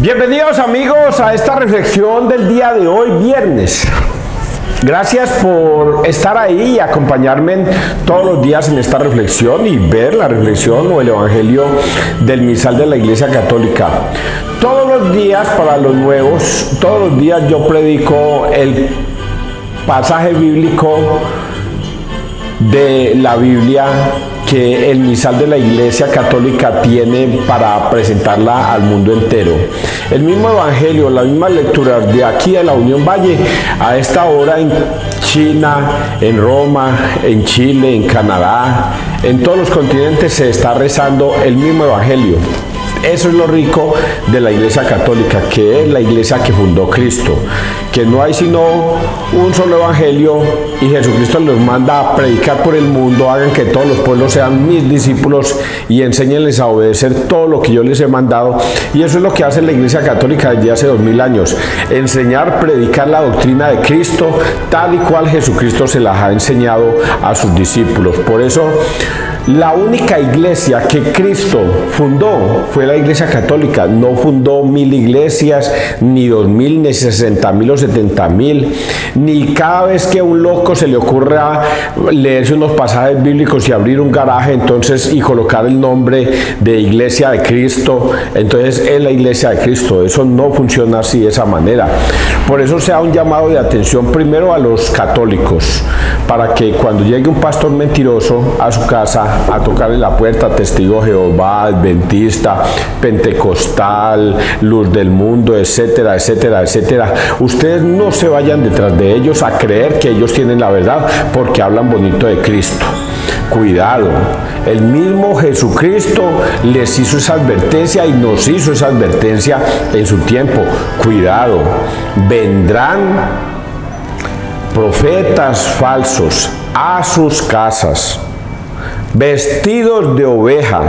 Bienvenidos amigos a esta reflexión del día de hoy, viernes. Gracias por estar ahí y acompañarme todos los días en esta reflexión y ver la reflexión o el evangelio del misal de la Iglesia Católica. Todos los días, para los nuevos, todos los días yo predico el pasaje bíblico de la Biblia que el misal de la Iglesia Católica tiene para presentarla al mundo entero. El mismo evangelio, la misma lectura de aquí de la Unión Valle, a esta hora en China, en Roma, en Chile, en Canadá, en todos los continentes se está rezando el mismo evangelio. Eso es lo rico de la Iglesia Católica, que es la iglesia que fundó Cristo, que no hay sino un solo evangelio y Jesucristo los manda a predicar por el mundo. Hagan que todos los pueblos sean mis discípulos y enséñenles a obedecer todo lo que yo les he mandado. Y eso es lo que hace la Iglesia Católica desde hace 2000 años, enseñar, predicar la doctrina de Cristo tal y cual Jesucristo se las ha enseñado a sus discípulos. Por eso la única iglesia que Cristo fundó fue la Iglesia Católica. No fundó 1000 iglesias, ni 2000, ni 60.000 o 70.000, ni cada vez que a un loco se le ocurra leerse unos pasajes bíblicos y abrir un garaje entonces y colocar el nombre de Iglesia de Cristo, entonces es la Iglesia de Cristo. Eso no funciona así, de esa manera. Por eso se da un llamado de atención primero a los católicos, para que cuando llegue un pastor mentiroso a su casa a tocarle la puerta, testigo de Jehová, adventista, pentecostal, luz del mundo, etcétera, etcétera, etcétera, ustedes no se vayan detrás de ellos a creer que ellos tienen la verdad porque hablan bonito de Cristo. Cuidado, el mismo Jesucristo les hizo esa advertencia y nos hizo esa advertencia en su tiempo. Cuidado, vendrán profetas falsos a sus casas, vestidos de oveja,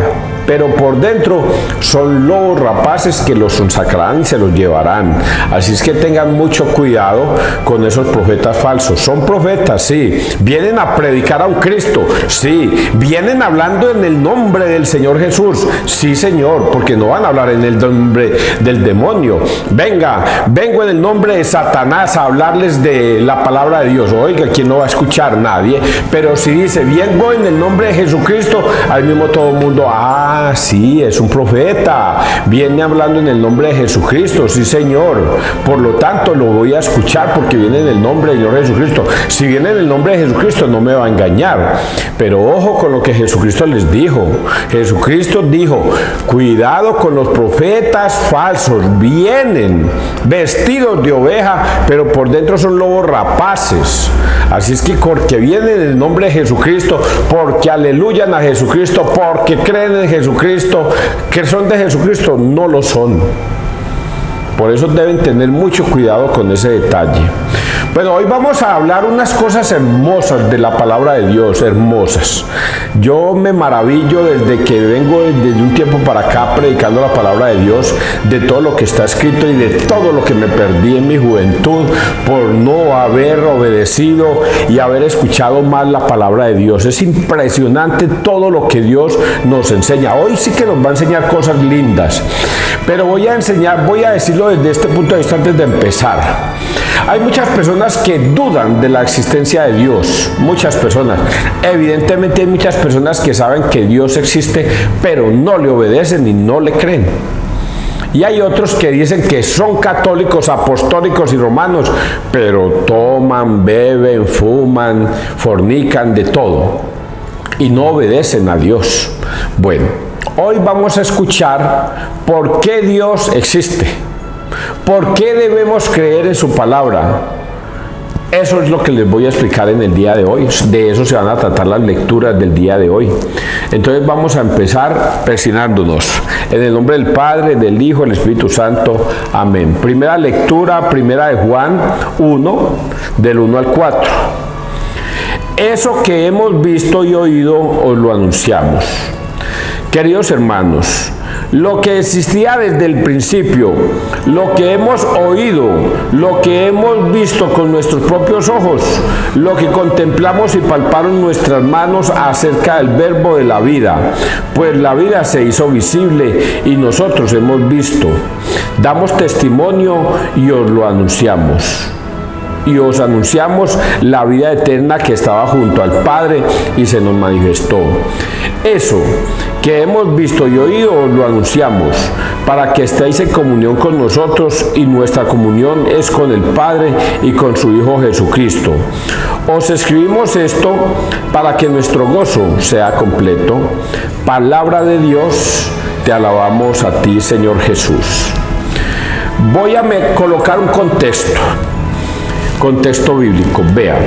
pero por dentro son lobos rapaces que los sacarán y se los llevarán. Así es que tengan mucho cuidado con esos profetas falsos. Son profetas, sí, vienen a predicar a un Cristo, sí, vienen hablando en el nombre del Señor Jesús, sí Señor, porque no van a hablar en el nombre del demonio. Vengo en el nombre de Satanás a hablarles de la palabra de Dios. Oiga, ¿quién no va a escuchar? Nadie. Pero si dice, vengo en el nombre de Jesucristo, al mismo todo el mundo, sí, es un profeta, viene hablando en el nombre de Jesucristo, sí Señor, por lo tanto lo voy a escuchar porque viene en el nombre del Señor Jesucristo. Si viene en el nombre de Jesucristo no me va a engañar, pero ojo con lo que Jesucristo les dijo. Jesucristo dijo, cuidado con los profetas falsos, vienen vestidos de oveja, pero por dentro son lobos rapaces. Así es que porque vienen en el nombre de Jesucristo, porque aleluyan a Jesucristo, porque creen en Jesucristo, que son de Jesucristo, no lo son. Por eso deben tener mucho cuidado con ese detalle. Bueno, hoy vamos a hablar unas cosas hermosas de la palabra de Dios, hermosas. Yo me maravillo desde que vengo desde un tiempo para acá predicando la palabra de Dios, de todo lo que está escrito y de todo lo que me perdí en mi juventud por no haber obedecido y haber escuchado más la palabra de Dios. Es impresionante todo lo que Dios nos enseña. Hoy sí que nos va a enseñar cosas lindas, pero voy a decirlo desde este punto de vista antes de empezar. Hay muchas personas que dudan de la existencia de Dios, muchas personas. Evidentemente hay muchas personas que saben que Dios existe, pero no le obedecen y no le creen. Y hay otros que dicen que son católicos, apostólicos y romanos, pero toman, beben, fuman, fornican, de todo, y no obedecen a Dios. Bueno, hoy vamos a escuchar por qué Dios existe. ¿Por qué debemos creer en su palabra? Eso es lo que les voy a explicar en el día de hoy. De eso se van a tratar las lecturas del día de hoy. Entonces vamos a empezar presionándonos. En el nombre del Padre, del Hijo, del Espíritu Santo. Amén. Primera lectura, primera de Juan 1, del 1 al 4. Eso que hemos visto y oído os lo anunciamos. Queridos hermanos, lo que existía desde el principio, lo que hemos oído, lo que hemos visto con nuestros propios ojos, lo que contemplamos y palparon nuestras manos acerca del verbo de la vida, pues la vida se hizo visible y nosotros hemos visto, damos testimonio y os lo anunciamos. Y os anunciamos la vida eterna que estaba junto al Padre y se nos manifestó. Eso que hemos visto y oído os lo anunciamos, para que estéis en comunión con nosotros, y nuestra comunión es con el Padre y con su Hijo Jesucristo. Os escribimos esto para que nuestro gozo sea completo. Palabra de Dios, te alabamos a ti, Señor Jesús. Voy a colocar un contexto bíblico. Vean,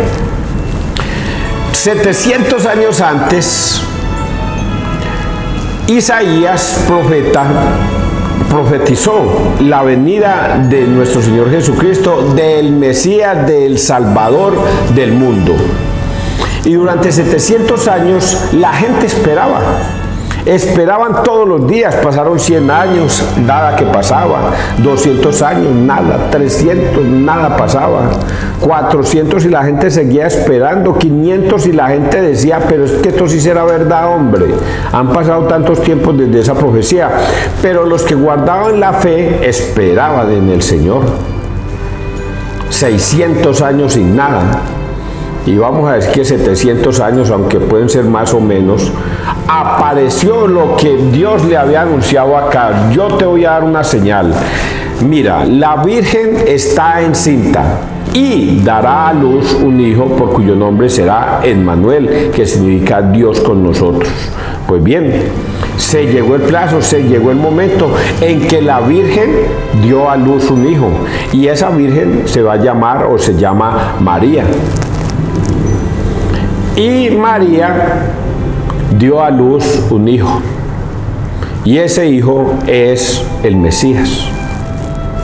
700 años antes, Isaías profetizó la venida de nuestro Señor Jesucristo, del Mesías, del Salvador del mundo. Y durante 700 años la gente esperaban todos los días. Pasaron 100 años, nada que pasaba, 200 años, nada, 300, nada pasaba, 400 y la gente seguía esperando, 500 y la gente decía, pero es que esto sí será verdad, hombre. Han pasado tantos tiempos desde esa profecía, pero los que guardaban la fe esperaban en el Señor. 600 años sin nada. Y vamos a decir que 700 años, aunque pueden ser más o menos, apareció lo que Dios le había anunciado acá. Yo te voy a dar una señal. Mira, la Virgen está encinta y dará a luz un hijo, por cuyo nombre será Emmanuel, que significa Dios con nosotros. Pues bien, se llegó el plazo, se llegó el momento en que la Virgen dio a luz un hijo, y esa Virgen se va a llamar, o se llama, María. Y María dio a luz un hijo, y ese hijo es el Mesías,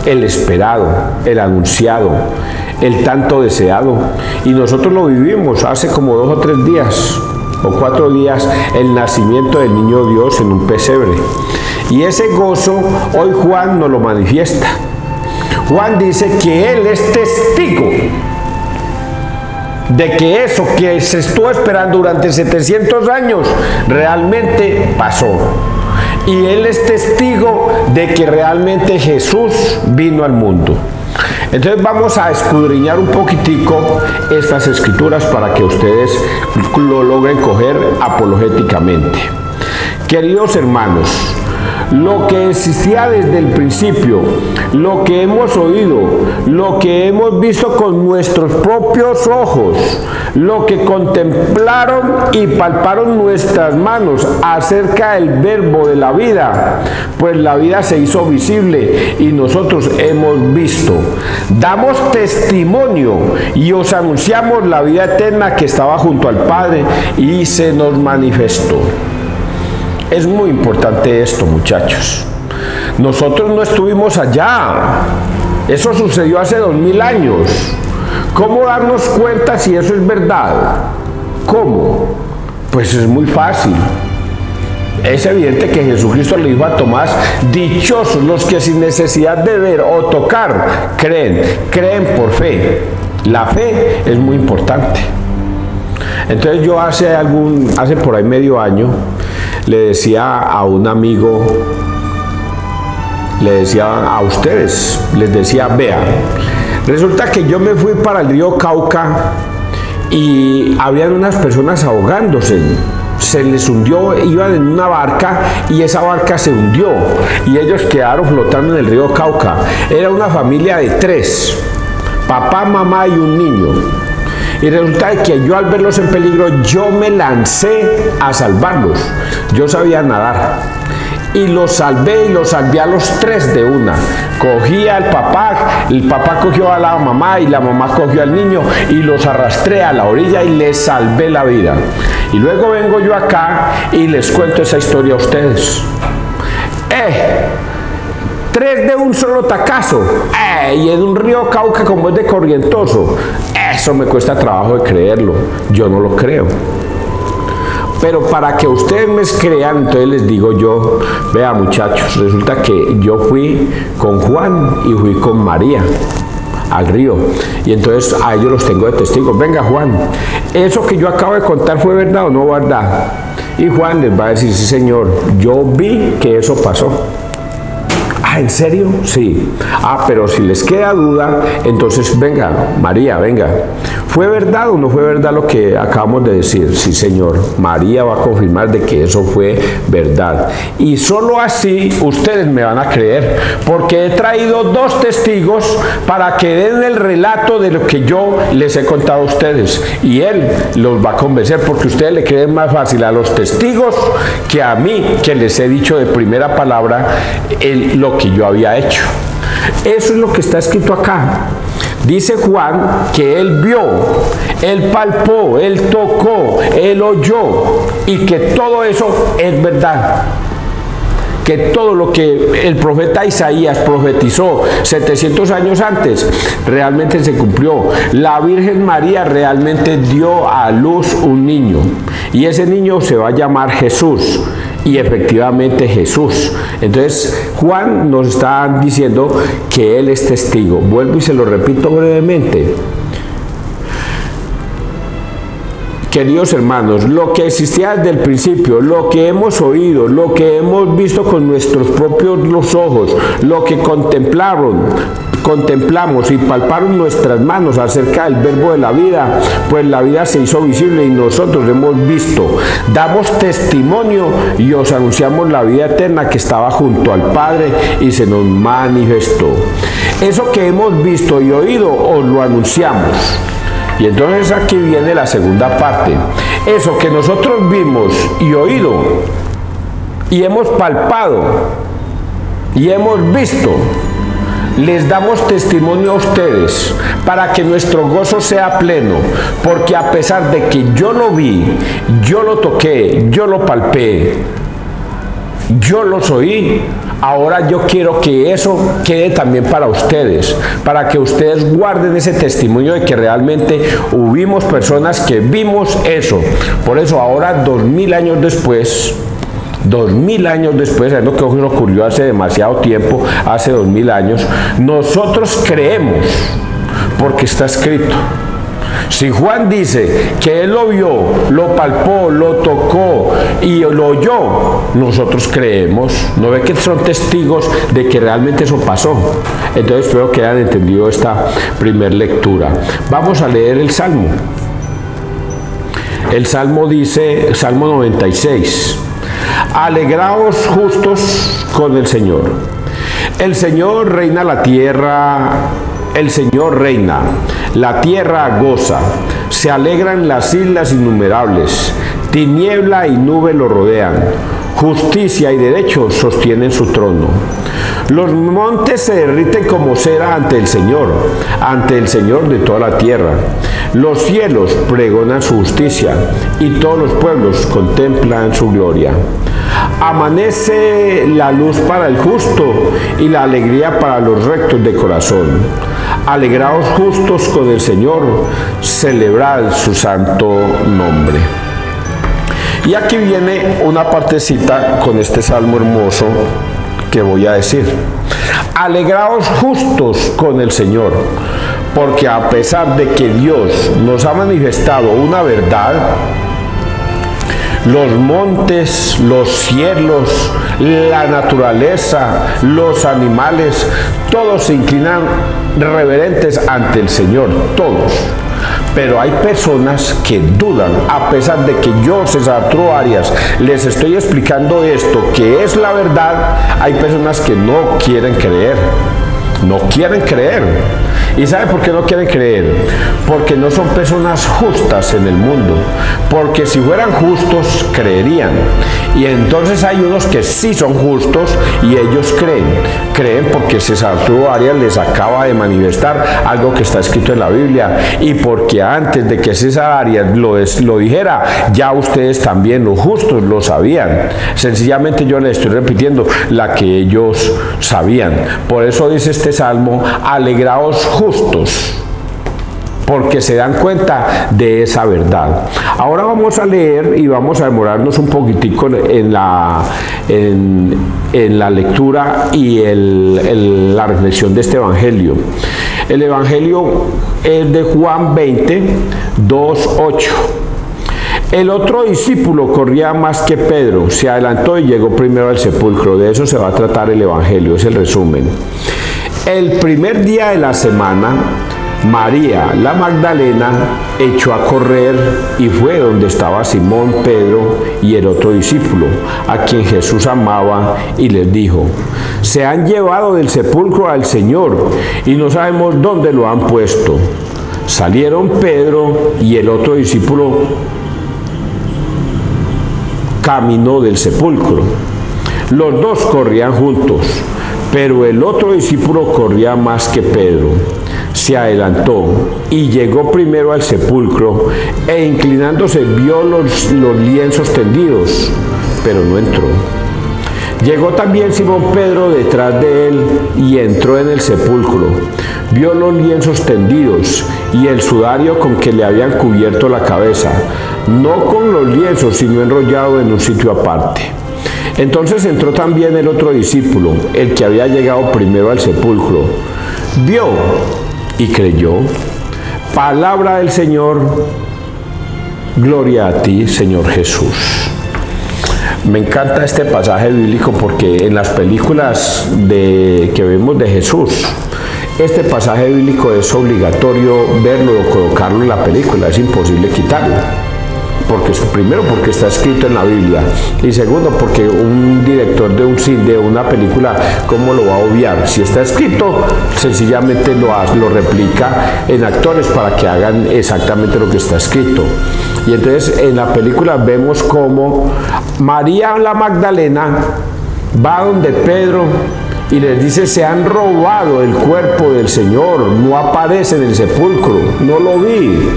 el esperado, el anunciado, el tanto deseado. Y nosotros lo vivimos hace como 2 o 3 días o 4 días, el nacimiento del niño Dios en un pesebre. Y ese gozo hoy Juan nos lo manifiesta. Juan dice que él es testigo de que eso que se estuvo esperando durante 700 años realmente pasó. Y él es testigo de que realmente Jesús vino al mundo. Entonces vamos a escudriñar un poquitico estas escrituras para que ustedes lo logren coger apologéticamente. Queridos hermanos, lo que existía desde el principio, lo que hemos oído, lo que hemos visto con nuestros propios ojos, lo que contemplaron y palparon nuestras manos acerca del verbo de la vida, pues la vida se hizo visible y nosotros hemos visto. Damos testimonio y os anunciamos la vida eterna que estaba junto al Padre y se nos manifestó. Es muy importante esto, muchachos. Nosotros no estuvimos allá. Eso sucedió hace 2000 años. ¿Cómo darnos cuenta si eso es verdad? ¿Cómo? Pues es muy fácil. Es evidente que Jesucristo le dijo a Tomás: dichosos los que sin necesidad de ver o tocar creen por fe. La fe es muy importante. Entonces yo hace por ahí medio año le decía a un amigo, le decía a ustedes, les decía: vean, resulta que yo me fui para el río Cauca y habían unas personas ahogándose, se les hundió, iban en una barca y esa barca se hundió y ellos quedaron flotando en el río Cauca. Era una familia de 3, papá, mamá y un niño. Y resulta que yo, al verlos en peligro, yo me lancé a salvarlos. Yo sabía nadar y los salvé, y los salvé a los 3 de una. Cogí al papá, el papá cogió a la mamá y la mamá cogió al niño y los arrastré a la orilla y les salvé la vida. Y luego vengo yo acá y les cuento esa historia a ustedes. 3 de un solo tacazo, y en un río Cauca como es de corrientoso. Eso me cuesta trabajo de creerlo, yo no lo creo. Pero para que ustedes me crean, entonces les digo yo, vea muchachos, resulta que yo fui con Juan y fui con María al río, y entonces a ellos los tengo de testigos. Venga Juan, ¿eso que yo acabo de contar fue verdad o no verdad? Y Juan les va a decir, sí señor, yo vi que eso pasó. Ah, ¿en serio? Sí. Ah, pero si les queda duda, entonces venga, María, venga. ¿Fue verdad o no fue verdad lo que acabamos de decir? Sí, señor. María va a confirmar de que eso fue verdad. Y solo así ustedes me van a creer, porque he traído 2 testigos para que den el relato de lo que yo les he contado a ustedes. Y él los va a convencer, porque ustedes le creen más fácil a los testigos que a mí, que les he dicho de primera palabra lo que yo había hecho. Eso es lo que está escrito acá. Dice Juan que él vio, él palpó, él tocó, él oyó, y que todo eso es verdad. Que todo lo que el profeta Isaías profetizó 700 años antes realmente se cumplió. La Virgen María realmente dio a luz un niño, y ese niño se va a llamar Jesús. Y efectivamente Jesús. Entonces Juan nos está diciendo que él es testigo. Vuelvo y se lo repito brevemente. Queridos hermanos, lo que existía desde el principio, lo que hemos oído, lo que hemos visto con nuestros propios ojos, lo que contemplamos y palparon nuestras manos acerca del verbo de la vida, pues la vida se hizo visible y nosotros hemos visto. Damos testimonio y os anunciamos la vida eterna que estaba junto al Padre y se nos manifestó. Eso que hemos visto y oído os lo anunciamos. Y entonces aquí viene la segunda parte. Eso que nosotros vimos y oído y hemos palpado y hemos visto, les damos testimonio a ustedes para que nuestro gozo sea pleno, porque a pesar de que yo lo vi, yo lo toqué, yo lo palpé, yo los oí, ahora yo quiero que eso quede también para ustedes, para que ustedes guarden ese testimonio de que realmente hubimos personas que vimos eso. Por eso ahora 2000 años después, sabiendo que ocurrió hace demasiado tiempo, hace 2000 años, nosotros creemos porque está escrito. Si Juan dice que él lo vio, lo palpó, lo tocó y lo oyó, nosotros creemos. ¿No ve que son testigos de que realmente eso pasó? Entonces espero que hayan entendido esta primera lectura. Vamos a leer el Salmo. El Salmo dice, Salmo 96. Alegraos justos con el Señor. El Señor reina la tierra. El Señor reina, la tierra goza, se alegran las islas innumerables, tiniebla y nube lo rodean, justicia y derecho sostienen su trono. Los montes se derriten como cera ante el Señor de toda la tierra. Los cielos pregonan su justicia y todos los pueblos contemplan su gloria. Amanece la luz para el justo y la alegría para los rectos de corazón. Alegraos justos con el Señor, celebrad su santo nombre. Y aquí viene una partecita con este salmo hermoso que voy a decir. Alegraos justos con el Señor, porque a pesar de que Dios nos ha manifestado una verdad, los montes, los cielos, la naturaleza, los animales, todos se inclinan reverentes ante el Señor, todos. Pero hay personas que dudan, a pesar de que yo, César Arturo Arias, les estoy explicando esto, que es la verdad, hay personas que no quieren creer. No quieren creer. ¿Y sabe por qué no quieren creer? Porque no son personas justas en el mundo. Porque si fueran justos, creerían. Y entonces hay unos que sí son justos y ellos creen. Creen porque César Arturo Arias les acaba de manifestar algo que está escrito en la Biblia. Y porque antes de que César Arias lo dijera, ya ustedes también, los justos, lo sabían. Sencillamente yo les estoy repitiendo la que ellos sabían. Por eso dice este salmo, alegraos justos. porque se dan cuenta de esa verdad. Ahora vamos a leer y vamos a demorarnos un poquitico en la lectura y la reflexión de este evangelio. El evangelio es de Juan 20, 2, 8. El otro discípulo corría más que Pedro, se adelantó y llegó primero al sepulcro. De eso se va a tratar el evangelio, es el resumen. El primer día de la semana, María, la Magdalena, echó a correr y fue donde estaba Simón, Pedro y el otro discípulo, a quien Jesús amaba, y les dijo: se han llevado del sepulcro al Señor y no sabemos dónde lo han puesto. Salieron Pedro y el otro discípulo caminó del sepulcro. Los dos corrían juntos, pero el otro discípulo corría más que Pedro. Se adelantó y llegó primero al sepulcro, e inclinándose vio los lienzos tendidos, pero no entró. Llegó también Simón Pedro detrás de él y entró en el sepulcro. Vio los lienzos tendidos y el sudario con que le habían cubierto la cabeza, no con los lienzos, sino enrollado en un sitio aparte. Entonces entró también el otro discípulo, el que había llegado primero al sepulcro. Vio y creyó. Palabra del Señor. Gloria a ti, Señor Jesús. Me encanta este pasaje bíblico porque en las películas que vemos de Jesús, este pasaje bíblico es obligatorio verlo o colocarlo en la película, es imposible quitarlo. Primero porque está escrito en la Biblia, y segundo porque un director de un cine, de una película, ¿cómo lo va a obviar? Si está escrito, sencillamente lo replica en actores para que hagan exactamente lo que está escrito. Y entonces en la película vemos cómo María la Magdalena va donde Pedro y les dice: se han robado el cuerpo del Señor, no aparece en el sepulcro, no lo vi.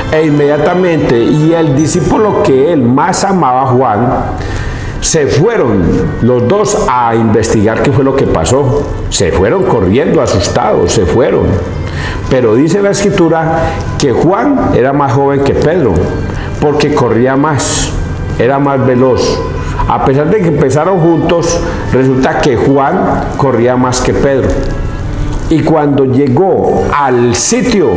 E inmediatamente, y el discípulo que él más amaba, Juan, se fueron los dos a investigar qué fue lo que pasó. Se fueron corriendo, asustados, se fueron. Pero dice la escritura que Juan era más joven que Pedro, porque corría más, era más veloz. A pesar de que empezaron juntos, resulta que Juan corría más que Pedro. Y cuando llegó al sitio,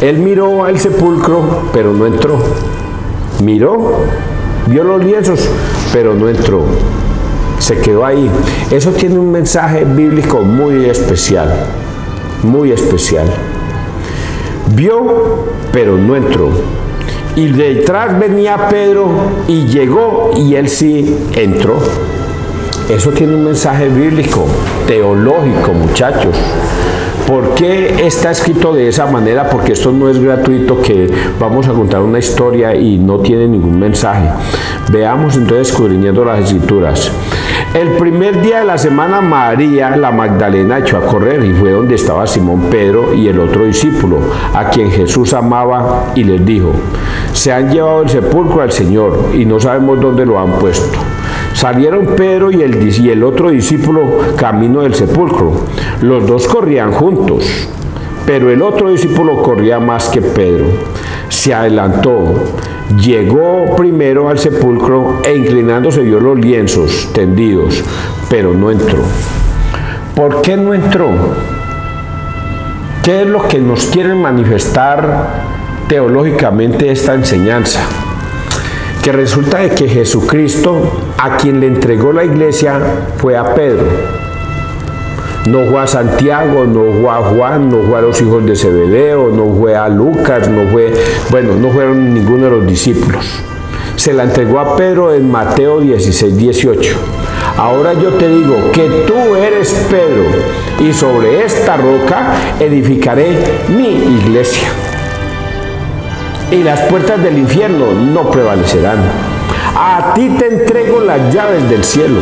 él miró al sepulcro, pero no entró. Miró, vio los lienzos, pero no entró. Se quedó ahí. Eso tiene un mensaje bíblico muy especial, muy especial. Vio, pero no entró. Y detrás venía Pedro y llegó, y él sí entró. Eso tiene un mensaje bíblico, teológico, muchachos. ¿Por qué está escrito de esa manera? Porque esto no es gratuito, que vamos a contar una historia y no tiene ningún mensaje. Veamos entonces, escudriñando las escrituras. El primer día de la semana, María, la Magdalena, echó a correr y fue donde estaba Simón Pedro y el otro discípulo, a quien Jesús amaba, y les dijo: se han llevado del sepulcro al Señor y no sabemos dónde lo han puesto. Salieron Pedro y el otro discípulo camino del sepulcro. Los dos corrían juntos, pero el otro discípulo corría más que Pedro. Se adelantó, llegó primero al sepulcro e inclinándose vio los lienzos tendidos, pero no entró. ¿Por qué no entró? ¿Qué es lo que nos quieren manifestar teológicamente esta enseñanza? Que resulta de que Jesucristo, a quien le entregó la iglesia, fue a Pedro. No fue a Santiago, no fue a Juan, no fue a los hijos de Zebedeo, no fue a Lucas, no fueron ninguno de los discípulos. Se la entregó a Pedro en Mateo 16, 18. Ahora yo te digo que tú eres Pedro, y sobre esta roca edificaré mi iglesia. Y las puertas del infierno no prevalecerán. A ti te entrego las llaves del cielo,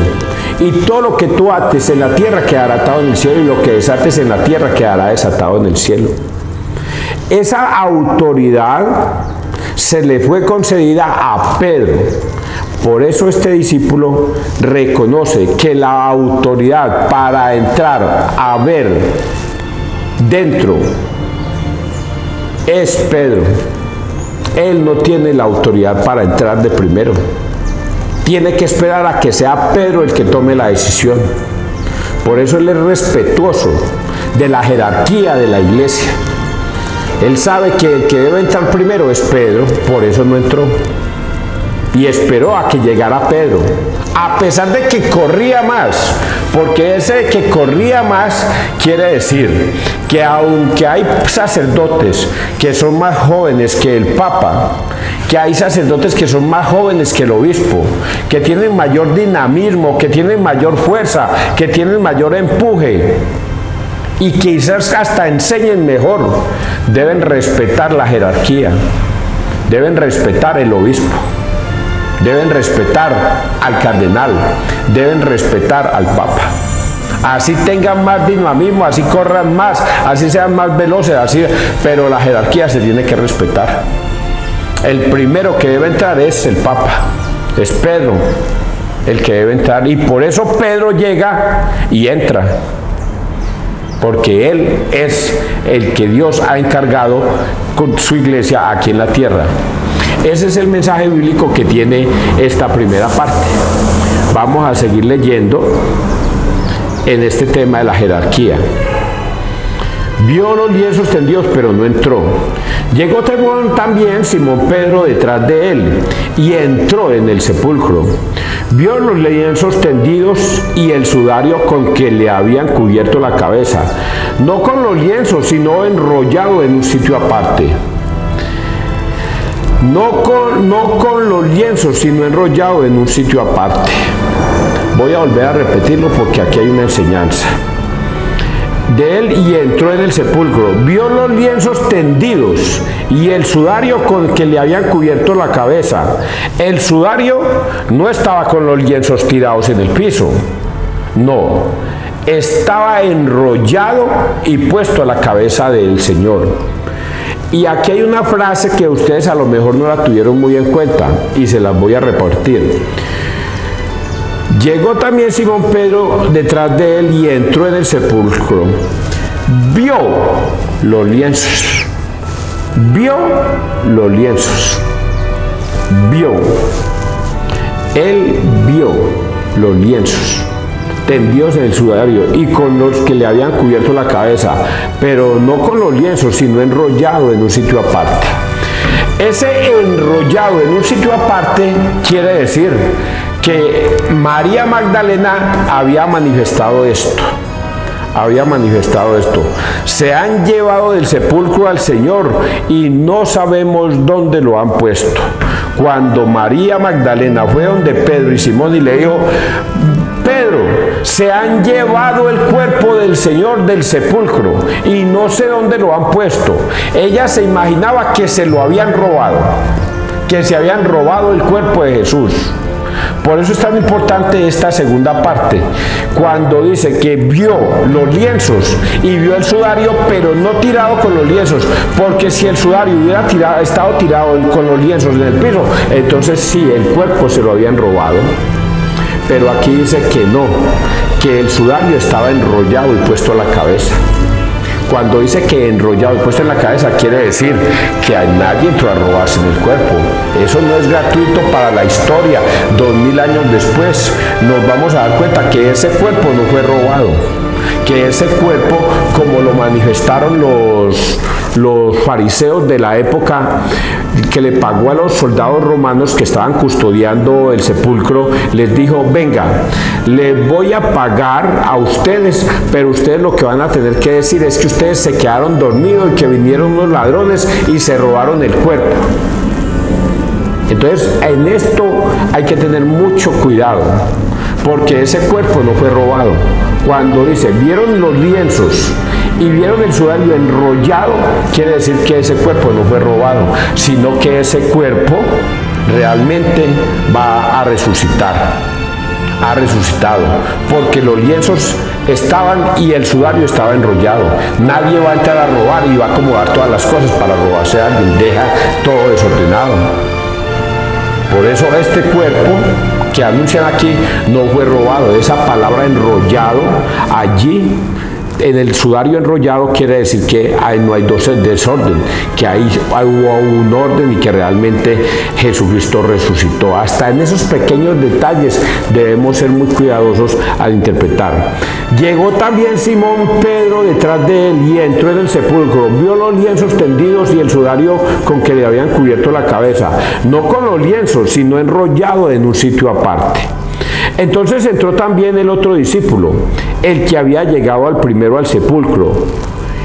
y todo lo que tú ates en la tierra quedará atado en el cielo, y lo que desates en la tierra quedará desatado en el cielo. Esa autoridad se le fue concedida a Pedro. Por eso este discípulo reconoce que la autoridad para entrar a ver dentro es Pedro. Él no tiene la autoridad para entrar de primero. Tiene que esperar a que sea Pedro el que tome la decisión. Por eso él es respetuoso de la jerarquía de la iglesia. Él sabe que el que debe entrar primero es Pedro, por eso no entró. Y esperó a que llegara Pedro, a pesar de que corría más, porque ese que corría más quiere decir que aunque hay sacerdotes que son más jóvenes que el Papa, que hay sacerdotes que son más jóvenes que el obispo, que tienen mayor dinamismo, que tienen mayor fuerza, que tienen mayor empuje, y quizás hasta enseñen mejor, deben respetar la jerarquía, deben respetar el obispo, deben respetar al cardenal, deben respetar al Papa. Así tengan más dinamismo, así corran más, así sean más veloces, así, pero la jerarquía se tiene que respetar. El primero que debe entrar es el Papa, es Pedro el que debe entrar, y por eso Pedro llega y entra, porque él es el que Dios ha encargado con su iglesia aquí en la tierra. Ese es el mensaje bíblico que tiene esta primera parte. Vamos a seguir leyendo en este tema de la jerarquía. Vio los lienzos tendidos, pero no entró. Llegó también Simón Pedro detrás de él y entró en el sepulcro. Vio los lienzos tendidos y el sudario con que le habían cubierto la cabeza, no con los lienzos, sino enrollado en un sitio aparte. No con los lienzos, sino enrollado en un sitio aparte. Voy a volver a repetirlo porque aquí hay una enseñanza. De él y entró en el sepulcro, vio los lienzos tendidos y el sudario con que le habían cubierto la cabeza. El sudario no estaba con los lienzos tirados en el piso, no, estaba enrollado y puesto a la cabeza del Señor. Y aquí hay una frase que ustedes a lo mejor no la tuvieron muy en cuenta y se las voy a repartir. Llegó también Simón Pedro detrás de él y entró en el sepulcro. Vio los lienzos. Vio los lienzos. Vio. Él vio los lienzos tendidos en el sudario y con los que le habían cubierto la cabeza, pero no con los lienzos, sino enrollado en un sitio aparte. Ese enrollado en un sitio aparte quiere decir que María Magdalena había manifestado esto. Se han llevado del sepulcro al Señor y no sabemos dónde lo han puesto. Cuando María Magdalena fue donde Pedro y Simón y le dijo: Pedro, se han llevado el cuerpo del Señor del sepulcro y no sé dónde lo han puesto. Ella se imaginaba que se lo habían robado, que se habían robado el cuerpo de Jesús. Por eso es tan importante esta segunda parte, cuando dice que vio los lienzos y vio el sudario, pero no tirado con los lienzos, porque si el sudario hubiera estado tirado con los lienzos en el piso, entonces sí, el cuerpo se lo habían robado. Pero aquí dice que no, que el sudario estaba enrollado y puesto a la cabeza. Cuando dice que enrollado y puesto en la cabeza, quiere decir que a nadie entró a robarse en el cuerpo. Eso no es gratuito para la historia. 2000 años después nos vamos a dar cuenta que ese cuerpo no fue robado, que ese cuerpo, como lo manifestaron los fariseos de la época, que le pagó a los soldados romanos que estaban custodiando el sepulcro, les dijo: venga, les voy a pagar a ustedes, pero ustedes lo que van a tener que decir es que ustedes se quedaron dormidos y que vinieron unos ladrones y se robaron el cuerpo. Entonces, en esto hay que tener mucho cuidado, porque ese cuerpo no fue robado. Cuando dice, vieron los lienzos y vieron el sudario enrollado, quiere decir que ese cuerpo no fue robado, sino que ese cuerpo realmente va a resucitar. Ha resucitado, porque los lienzos estaban y el sudario estaba enrollado. Nadie va a entrar a robar y va a acomodar todas las cosas para robarse a alguien, deja todo desordenado. Por eso este cuerpo que anuncian aquí no fue robado. Esa palabra enrollado allí en el sudario enrollado quiere decir que no hay desorden, que hubo un orden y que realmente Jesucristo resucitó. Hasta en esos pequeños detalles debemos ser muy cuidadosos al interpretar. Llegó también Simón Pedro detrás de él y entró en el sepulcro. Vio los lienzos tendidos y el sudario con que le habían cubierto la cabeza, no con los lienzos, sino enrollado en un sitio aparte. Entonces entró también el otro discípulo, el que había llegado al primero al sepulcro.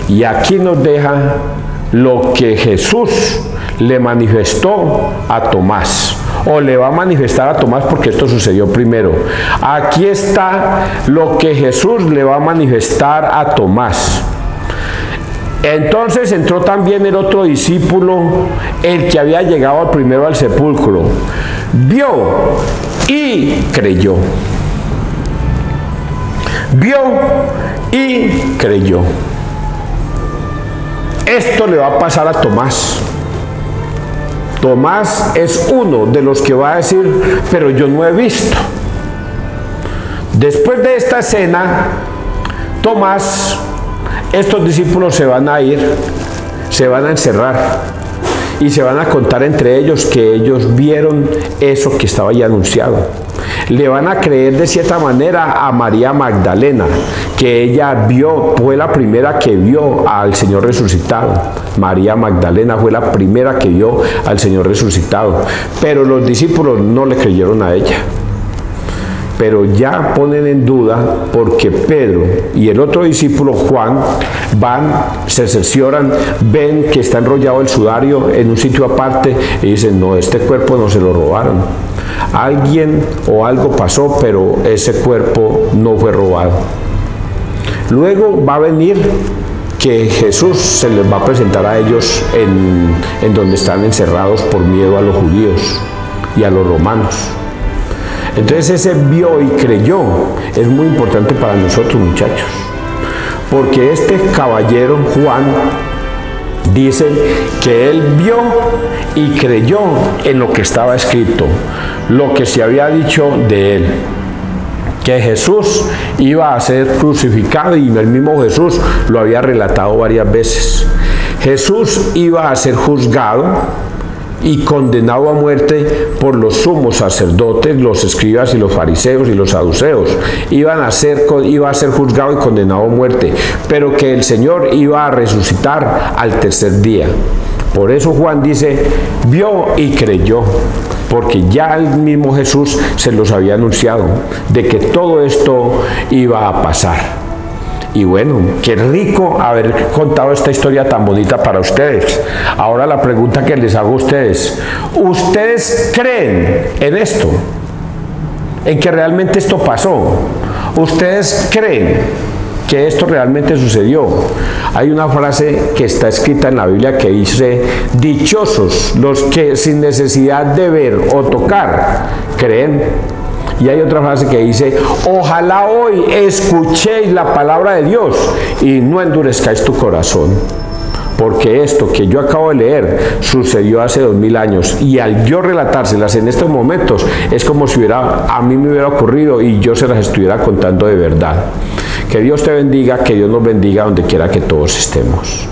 Y aquí nos deja lo que Jesús le manifestó a Tomás, o le va a manifestar a Tomás porque esto sucedió primero. Aquí está lo que Jesús le va a manifestar a Tomás. Entonces entró también el otro discípulo, el que había llegado al primero al sepulcro. Vio y creyó. Vio y creyó. Esto le va a pasar a Tomás. Tomás es uno de los que va a decir, pero yo no he visto. Después de esta escena, Tomás, estos discípulos se van a ir, se van a encerrar y se van a contar entre ellos que ellos vieron eso que estaba ya anunciado. Le van a creer de cierta manera a María Magdalena, que ella fue la primera que vio al Señor resucitado. María Magdalena fue la primera que vio al Señor resucitado, pero los discípulos no le creyeron a ella. Pero ya ponen en duda porque Pedro y el otro discípulo Juan se cercioran, ven que está enrollado el sudario en un sitio aparte y dicen, no, este cuerpo no se lo robaron. Alguien o algo pasó, pero ese cuerpo no fue robado. Luego va a venir que Jesús se les va a presentar a ellos en donde están encerrados por miedo a los judíos y a los romanos. Entonces ese vio y creyó es muy importante para nosotros, muchachos, porque este caballero Juan dice que él vio y creyó en lo que estaba escrito, lo que se había dicho de él, que Jesús iba a ser crucificado, y el mismo Jesús lo había relatado varias veces. Jesús iba a ser juzgado y condenado a muerte por los sumos sacerdotes, los escribas y los fariseos y los saduceos. Iba a ser juzgado y condenado a muerte, pero que el Señor iba a resucitar al tercer día. Por eso Juan dice, vio y creyó, porque ya el mismo Jesús se los había anunciado de que todo esto iba a pasar. Y bueno, qué rico haber contado esta historia tan bonita para ustedes. Ahora la pregunta que les hago a ustedes, ¿ustedes creen en esto? ¿En que realmente esto pasó? ¿Ustedes creen que esto realmente sucedió? Hay una frase que está escrita en la Biblia que dice, dichosos los que sin necesidad de ver o tocar creen. Y hay otra frase que dice, ojalá hoy escuchéis la palabra de Dios y no endurezcáis tu corazón. Porque esto que yo acabo de leer sucedió hace 2000 años, y al yo relatárselas en estos momentos es como si a mí me hubiera ocurrido y yo se las estuviera contando de verdad. Que Dios te bendiga, que Dios nos bendiga donde quiera que todos estemos.